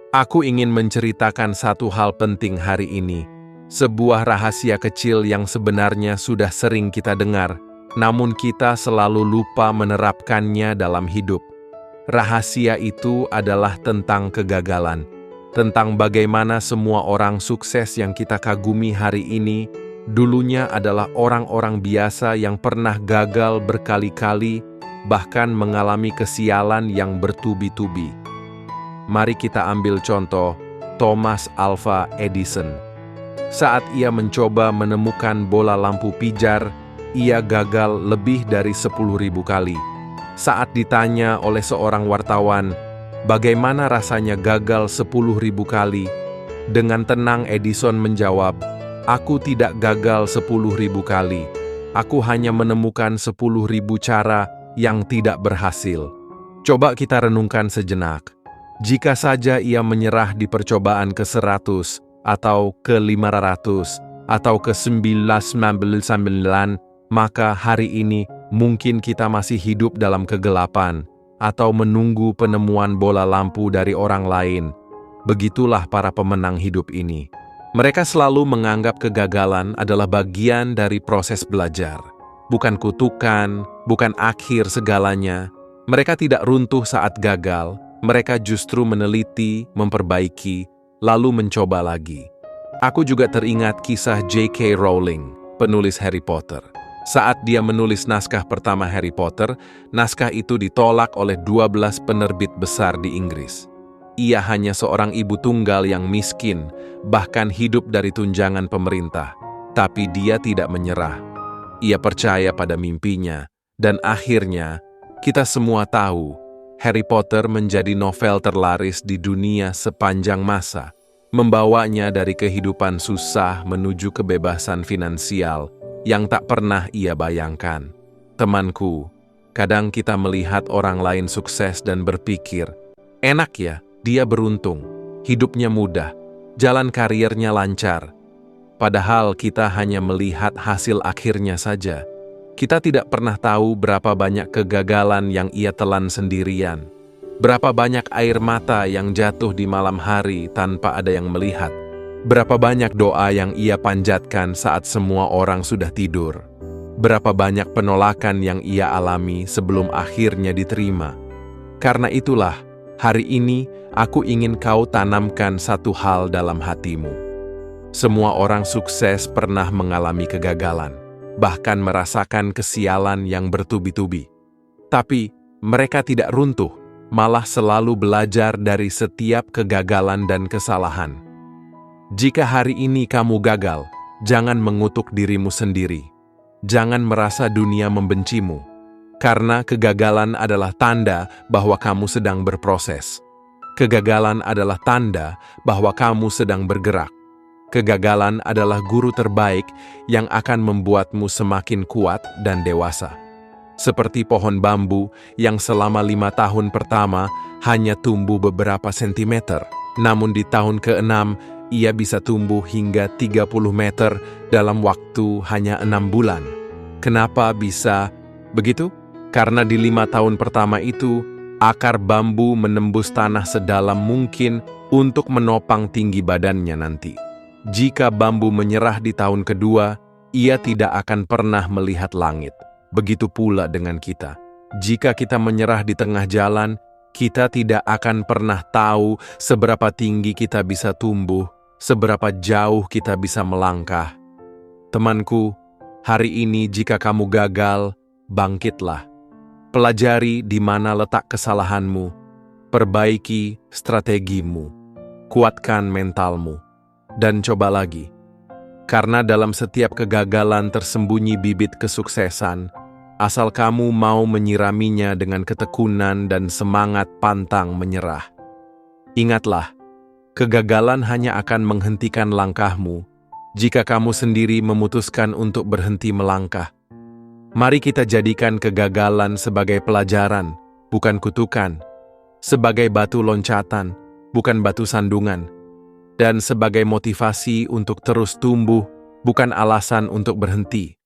Aku ingin menceritakan satu hal penting hari ini, sebuah rahasia kecil yang sebenarnya sudah sering kita dengar, namun kita selalu lupa menerapkannya dalam hidup. Rahasia itu adalah tentang kegagalan, tentang bagaimana semua orang sukses yang kita kagumi hari ini, dulunya adalah orang-orang biasa yang pernah gagal berkali-kali, bahkan mengalami kesialan yang bertubi-tubi. Mari kita ambil contoh Thomas Alva Edison. Saat ia mencoba menemukan bola lampu pijar, ia gagal lebih dari 10.000 kali. Saat ditanya oleh seorang wartawan, bagaimana rasanya gagal 10.000 kali? Dengan tenang Edison menjawab, "Aku tidak gagal 10.000 kali. Aku hanya menemukan 10.000 cara yang tidak berhasil." Coba kita renungkan sejenak. Jika saja ia menyerah di percobaan ke-100, atau ke-500, atau ke-999, maka hari ini mungkin kita masih hidup dalam kegelapan, atau menunggu penemuan bola lampu dari orang lain. Begitulah para pemenang hidup ini. Mereka selalu menganggap kegagalan adalah bagian dari proses belajar. Bukan kutukan, bukan akhir segalanya. Mereka tidak runtuh saat gagal. Mereka justru meneliti, memperbaiki, lalu mencoba lagi. Aku juga teringat kisah J.K. Rowling, penulis Harry Potter. Saat dia menulis naskah pertama Harry Potter, naskah itu ditolak oleh 12 penerbit besar di Inggris. Ia hanya seorang ibu tunggal yang miskin, bahkan hidup dari tunjangan pemerintah. Tapi dia tidak menyerah. Ia percaya pada mimpinya, dan akhirnya, kita semua tahu, Harry Potter menjadi novel terlaris di dunia sepanjang masa, membawanya dari kehidupan susah menuju kebebasan finansial yang tak pernah ia bayangkan. Temanku, kadang kita melihat orang lain sukses dan berpikir, enak ya, dia beruntung, hidupnya mudah, jalan karirnya lancar. Padahal kita hanya melihat hasil akhirnya saja. Kita tidak pernah tahu berapa banyak kegagalan yang ia telan sendirian. Berapa banyak air mata yang jatuh di malam hari tanpa ada yang melihat. Berapa banyak doa yang ia panjatkan saat semua orang sudah tidur. Berapa banyak penolakan yang ia alami sebelum akhirnya diterima. Karena itulah, hari ini aku ingin kau tanamkan satu hal dalam hatimu. Semua orang sukses pernah mengalami kegagalan, bahkan merasakan kesialan yang bertubi-tubi. Tapi mereka tidak runtuh, malah selalu belajar dari setiap kegagalan dan kesalahan. Jika hari ini kamu gagal, jangan mengutuk dirimu sendiri. Jangan merasa dunia membencimu, karena kegagalan adalah tanda bahwa kamu sedang berproses. Kegagalan adalah tanda bahwa kamu sedang bergerak. Kegagalan adalah guru terbaik yang akan membuatmu semakin kuat dan dewasa. Seperti pohon bambu yang selama 5 tahun pertama hanya tumbuh beberapa sentimeter, namun di tahun ke-6 ia bisa tumbuh hingga 30 meter dalam waktu hanya 6 bulan. Kenapa bisa begitu? Karena di 5 tahun pertama itu, akar bambu menembus tanah sedalam mungkin untuk menopang tinggi badannya nanti. Jika bambu menyerah di tahun kedua, ia tidak akan pernah melihat langit. Begitu pula dengan kita. Jika kita menyerah di tengah jalan, kita tidak akan pernah tahu seberapa tinggi kita bisa tumbuh, seberapa jauh kita bisa melangkah. Temanku, hari ini jika kamu gagal, bangkitlah. Pelajari di mana letak kesalahanmu, perbaiki strategimu, kuatkan mentalmu. Dan coba lagi, karena dalam setiap kegagalan tersembunyi bibit kesuksesan, asal kamu mau menyiraminya dengan ketekunan dan semangat pantang menyerah. Ingatlah, kegagalan hanya akan menghentikan langkahmu jika kamu sendiri memutuskan untuk berhenti melangkah. Mari kita jadikan kegagalan sebagai pelajaran, bukan kutukan, sebagai batu loncatan, bukan batu sandungan, dan sebagai motivasi untuk terus tumbuh, bukan alasan untuk berhenti.